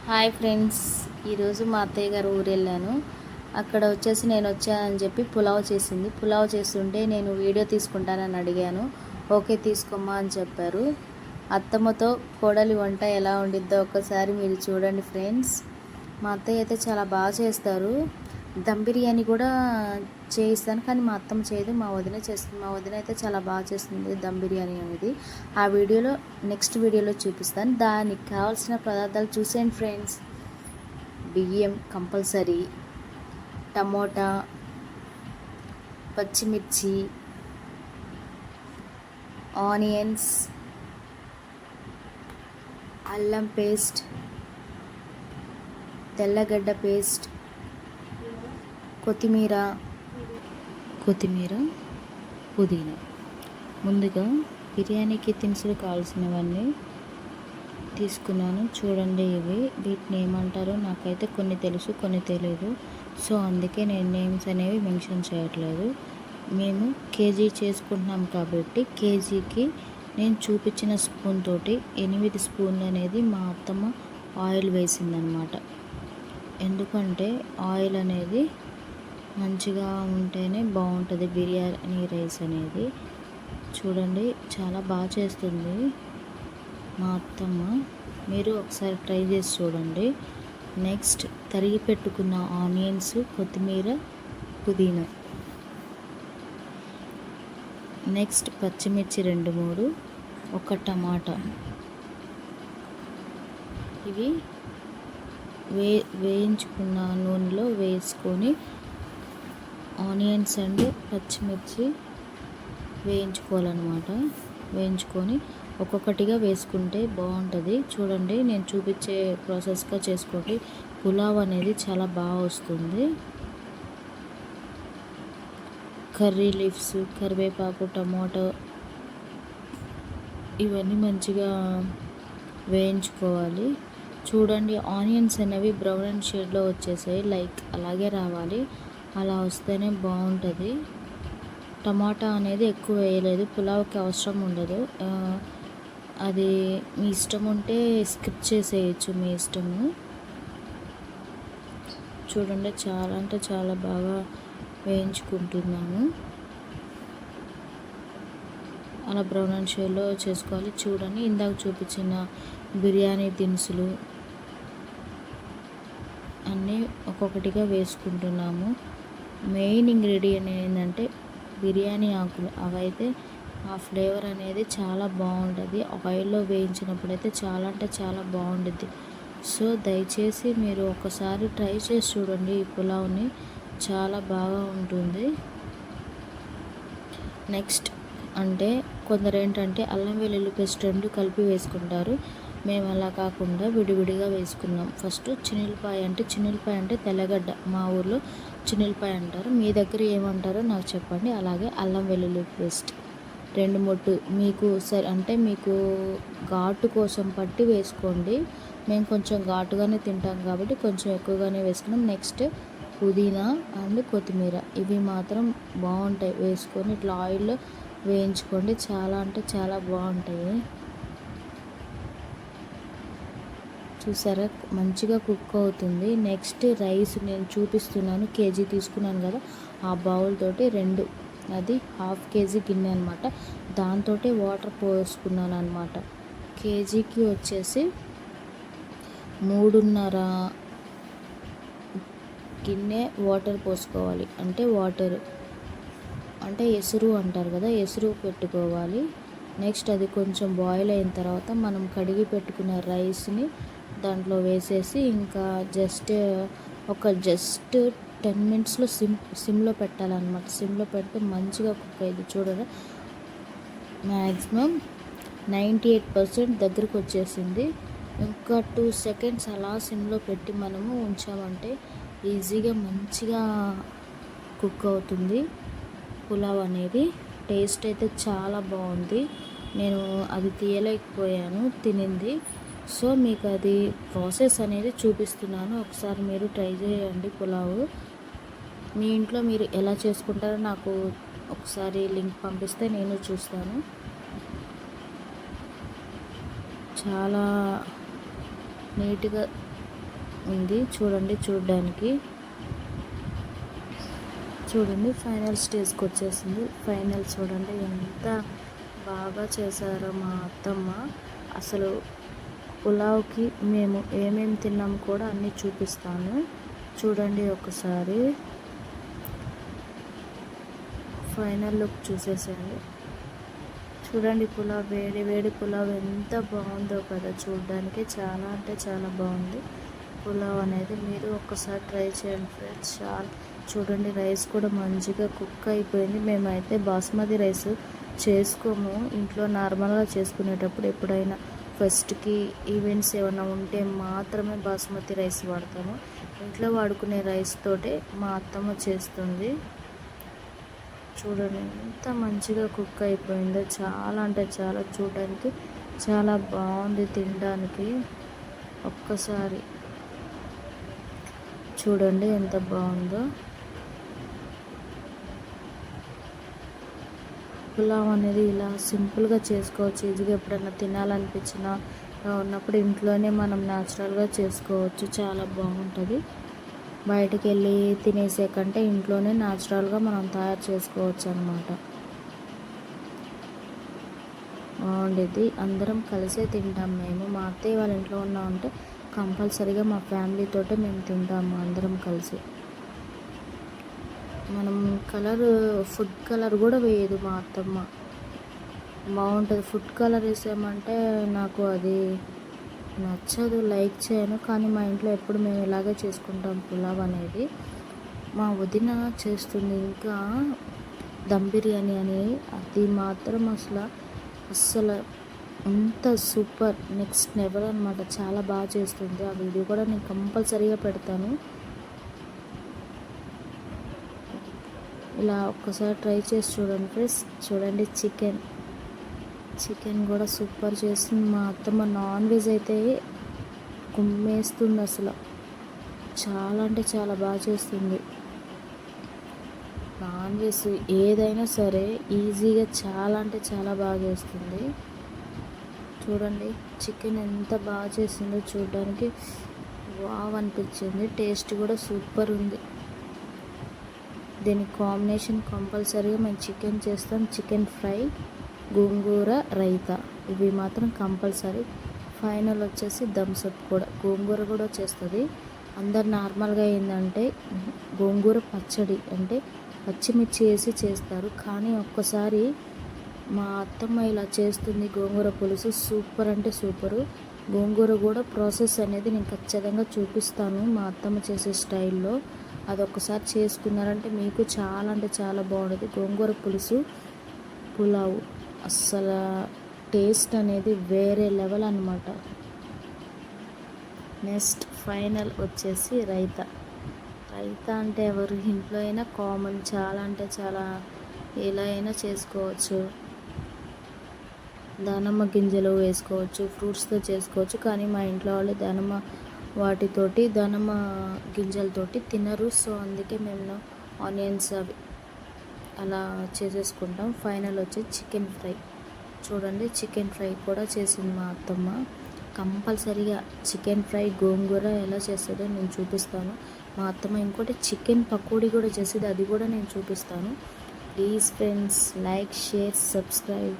Hi friends, ఈరోజు మా అత్తయ్య గారు ఊరు వెళ్ళాను. అక్కడ వచ్చేసి నేను వచ్చానని చెప్పి పులావ్ చేసింది. పులావ్ చేస్తుంటే నేను వీడియో తీసుకుంటానని అడిగాను. ఓకే తీసుకోమ్మా అని చెప్పారు. అత్తమ్మతో కోడలి వంట ఎలా ఉండిద్దో ఒక్కసారి మీరు చూడండి ఫ్రెండ్స్. మా అత్తయ్య అయితే చాలా బాగా చేస్తారు. దమ్ బిర్యానీ కూడా చేయిస్తాను, కానీ మా అత్తమ్మ చేయదు, మా వదిన చేస్తుంది. మా వదిన అయితే చాలా బాగా చేస్తుంది దమ్ బిర్యానీ అనేది. ఆ వీడియోలో నెక్స్ట్ వీడియోలో చూపిస్తాను. దానికి కావాల్సిన పదార్థాలు చూసేయండి ఫ్రెండ్స్. బియ్యం కంపల్సరీ, టమోటా, పచ్చిమిర్చి, ఆనియన్స్, అల్లం పేస్ట్, తెల్లగడ్డ పేస్ట్, కొత్తిమీర, పుదీనా. ముందుగా బిర్యానీకి దినుసులు కావాల్సినవన్నీ తీసుకున్నాను. చూడండి, వీటిని ఏమంటారో నాకైతే కొన్ని తెలుసు, కొన్ని తెలియదు. సో అందుకే నేను నేమ్స్ అనేవి మెన్షన్ చేయట్లేదు. మేము కేజీ చేసుకుంటున్నాం కాబట్టి కేజీకి నేను చూపించిన స్పూన్ తోటి 8 స్పూన్లు అనేది మా అత్తమ్మ ఆయిల్ వేసిందనమాట. ఎందుకంటే ఆయిల్ అనేది మంచిగా ఉంటేనే బాగుంటుంది బిర్యానీ రైస్ అనేది. చూడండి, చాలా బాగా చేస్తుంది మా అత్తమ్మ. మీరు ఒకసారి ట్రై చేసి చూడండి. నెక్స్ట్ తరిగి పెట్టుకున్న ఆనియన్స్, కొత్తిమీర, పుదీనా. నెక్స్ట్ పచ్చిమిర్చి 2-3, ఒక టమాటా. ఇవి వేయించుకున్న నూనెలో వేసుకొని ఆనియన్స్ అండ్ పచ్చిమిర్చి వేయించుకోవాలన్నమాట. వేయించుకొని ఒక్కొక్కటిగా వేసుకుంటే బాగుంటుంది. చూడండి, నేను చూపించే ప్రాసెస్గా చేసుకోండి. పులావ్ అనేది చాలా బాగా వస్తుంది. కర్రీ లీవ్స్, కరివేపాకు, టమాటో ఇవన్నీ మంచిగా వేయించుకోవాలి. చూడండి, ఆనియన్స్ అనేవి బ్రౌన్ అండ్ షేడ్లో వచ్చేసాయి. లైక్ అలాగే రావాలి, అలా వస్తేనే బాగుంటుంది. టమాటా అనేది ఎక్కువ వేయలేదు, పులావ్కి అవసరం ఉండదు. అది మీ ఇష్టం ఉంటే స్కిప్ చేసేయచ్చు, మీ ఇష్టము. చూడండి, చాలా అంటే చాలా బాగా వేయించుకుంటున్నాము. అలా బ్రౌన్ అండ్ షేడ్లో చేసుకోవాలి. చూడండి, ఇందాక చూపించిన బిర్యానీ దినుసులు అన్నీ ఒక్కొక్కటిగా వేసుకుంటున్నాము. మెయిన్ ఇంగ్రీడియంట్ ఏంటంటే బిర్యానీ ఆకులు. అవైతే ఆ ఫ్లేవర్ అనేది చాలా బాగుంటుంది. ఆయిల్లో వేయించినప్పుడైతే చాలా అంటే చాలా బాగుంటుంది. సో దయచేసి మీరు ఒకసారి ట్రై చేసి చూడండి. ఈ పులావ్ని చాలా బాగా ఉంటుంది. నెక్స్ట్ అంటే కొందరు ఏంటంటే అల్లం వెల్లుల్లి పేస్ట్ 2 కలిపి వేసుకుంటారు. మేము అలా కాకుండా విడివిడిగా వేసుకున్నాం. ఫస్ట్ చిన్నులపాయ అంటే తెల్లగడ్డ, మా ఊర్లో చిన్నులపాయ అంటారు. మీ దగ్గర ఏమంటారో నాకు చెప్పండి. అలాగే అల్లం వెల్లుల్లి పేస్ట్ 2 మీకు మీకు ఘాటు కోసం పట్టి వేసుకోండి. మేము కొంచెం ఘాటుగానే తింటాం కాబట్టి కొంచెం ఎక్కువగానే వేసుకున్నాం. నెక్స్ట్ పుదీనా అండ్ కొత్తిమీర, ఇవి మాత్రం బాగుంటాయి. వేసుకొని ఇట్లా ఆయిల్లో వేయించుకోండి, చాలా అంటే చాలా బాగుంటాయి. చూసారా, మంచిగా కుక్ అవుతుంది. నెక్స్ట్ రైస్ నేను చూపిస్తున్నాను. కేజీ తీసుకున్నాను కదా, ఆ బౌల్ తోటి 2, అది ½ కేజీ గిన్నె అనమాట. దాంతో వాటర్ పోసుకున్నాను అనమాట. కేజీకి వచ్చేసి 3.5 గిన్నె వాటర్ పోసుకోవాలి. అంటే ఎసురు అంటారు కదా, ఎసురు పెట్టుకోవాలి. నెక్స్ట్ అది కొంచెం బాయిల్ అయిన తర్వాత మనం కడిగి పెట్టుకున్న రైస్ని దాంట్లో వేసేసి ఇంకా జస్ట్ 10 మినిట్స్లో సిమ్లో పెట్టాలన్నమాట. సిమ్లో పెడితే మంచిగా కుక్ అయ్యింది. చూడరా, మ్యాక్సిమం 98% దగ్గరకు వచ్చేసింది. ఇంకా 2 సెకండ్స్ అలా సిమ్లో పెట్టి మనము ఉంచామంటే ఈజీగా మంచిగా కుక్ అవుతుంది పులావ్ అనేది. టేస్ట్ అయితే చాలా బాగుంది. నేను అది తీయలేకపోయాను తినింది. సో మీకు అది ప్రాసెస్ అనేది చూపిస్తున్నాను. ఒకసారి మీరు ట్రై చేయండి పులావ్. మీ ఇంట్లో మీరు ఎలా చేసుకుంటారో నాకు ఒకసారి లింక్ పంపిస్తే నేను చూస్తాను. చాలా నీట్గా ఉంది చూడండి. చూడండి ఫైనల్ స్టేజ్కి వచ్చేసింది. ఫైనల్ చూడండి ఎంత బాగా చేశారో మా అత్తమ్మ. అసలు పులావ్కి మేము ఏమేమి తిన్నాము కూడా అన్నీ చూపిస్తాను చూడండి. ఒకసారి ఫైనల్ లుక్ చూసేసేయండి. చూడండి పులావ్, వేడి వేడి పులావ్ ఎంత బాగుందో కదా, చూడడానికి చాలా అంటే చాలా బాగుంది పులావ్ అనేది. మీరు ఒక్కసారి ట్రై చేయండి ఫ్రెండ్స్. చాలా చూడండి, రైస్ కూడా మంచిగా కుక్ అయిపోయింది. మేమైతే బాస్మతి రైస్ చేసుకోము ఇంట్లో, నార్మల్గా చేసుకునేటప్పుడు ఎప్పుడైనా ఫస్ట్కి ఈవెంట్స్ ఏమైనా ఉంటే మాత్రమే బాస్మతి రైస్ వాడతాము. ఇంట్లో వాడుకునే రైస్ తోటే మా అత్తమ్మ చేస్తుంది. చూడండి ఎంత మంచిగా కుక్ అయిపోయిందో, చాలా అంటే చాలా, చూడడానికి చాలా బాగుంది తినడానికి. ఒక్కసారి చూడండి ఎంత బాగుందో. పులావ్ అనేది ఇలా సింపుల్గా చేసుకోవచ్చు ఈజీగా. ఎప్పుడైనా తినాలనిపించినా ఉన్నప్పుడు ఇంట్లోనే మనం న్యాచురల్గా చేసుకోవచ్చు, చాలా బాగుంటుంది. బయటికి వెళ్ళి తినేసే కంటే ఇంట్లోనే న్యాచురల్గా మనం తయారు చేసుకోవచ్చు అన్నమాట. బాగుండేది. అందరం కలిసే తింటాం మేము. మా అత్తయ్య వాళ్ళ ఇంట్లో ఉన్నామంటే కంపల్సరీగా మా ఫ్యామిలీతోటే మేము తింటాము అందరం కలిసి. మనం ఫుడ్ కలర్ కూడా వేయదు మా అత్తమ్మ. బాగుంటుంది. ఫుడ్ కలర్ వేసామంటే నాకు అది నచ్చదు, లైక్ చేయను. కానీ మా ఇంట్లో ఎప్పుడు మేము ఇలాగే చేసుకుంటాం పులావ్ అనేది. మా వదిన చేస్తుంది ఇంకా దమ్ బిర్యానీ అని, అది మాత్రం అస్సలు అంత సూపర్, నెక్స్ట్ లెవెల్ అనమాట. చాలా బాగా చేస్తుంది. ఆ వీడియో కూడా నేను కంపల్సరీగా పెడతాను. ఇలా ఒక్కసారి ట్రై చేసి చూడండి ఫ్రెండ్స్. చూడండి చికెన్ కూడా సూపర్ చేస్తుంది మా అత్తమ్మ. నాన్ వెజ్ అయితే కుమ్మేస్తుంది అసలు. చాలా అంటే చాలా బాగా చేస్తుంది. నాన్ వెజ్ ఏదైనా సరే ఈజీగా చాలా అంటే చాలా బాగా చేస్తుంది. చూడండి చికెన్ ఎంత బాగా చేసిందో, చూడడానికి వావ్ అనిపించింది. టేస్ట్ కూడా సూపర్ ఉంది. దీనికి కాంబినేషన్ కంపల్సరీగా మేము చికెన్ చేస్తాం. చికెన్ ఫ్రై, గోంగూర రైతా, ఇవి మాత్రం కంపల్సరీ. ఫైనల్ వచ్చేసి థమ్స్అప్ కూడా. గోంగూర కూడా చేస్తుంది. అందరు నార్మల్గా ఏంటంటే గోంగూర పచ్చడి అంటే పచ్చిమిర్చి వేసి చేస్తారు. కానీ ఒక్కసారి మా అత్తమ్మ ఇలా చేస్తుంది గోంగూర పులుసు. సూపర్ అంటే సూపరు. గోంగూర కూడా ప్రాసెస్ అనేది నేను ఖచ్చితంగా చూపిస్తాను మా అత్తమ్మ చేసే స్టైల్లో. అదొక్కసారి చేసుకున్నారంటే మీకు చాలా అంటే చాలా బాగుంటుంది. గోంగూర పులుసు పులావ్ అస్సలు టేస్ట్ అనేది వేరే లెవెల్ అనమాట. నెక్స్ట్ ఫైనల్ వచ్చేసి రైతా అంటే ఎవరు ఇంట్లో అయినా కామన్, చాలా అంటే చాలా ఎలా అయినా చేసుకోవచ్చు. దానిమ్మ గింజలు వేసుకోవచ్చు, ఫ్రూట్స్తో చేసుకోవచ్చు. కానీ మా ఇంట్లో వాళ్ళు దానిమ్మ గింజలతోటి తినరు. సో అందుకే మేము ఆనియన్స్ అవి అలా చేసేసుకుంటాం. ఫైనల్ వచ్చి చికెన్ ఫ్రై. చూడండి చికెన్ ఫ్రై కూడా చేసింది మా అత్తమ్మ. కంపల్సరీగా చికెన్ ఫ్రై గోంగూర ఎలా చేస్తుందో నేను చూపిస్తాను. మా అత్తమ్మ ఇంకోటి చికెన్ పకోడీ కూడా చేసేది, అది కూడా నేను చూపిస్తాను. Please friends, like, share, subscribe.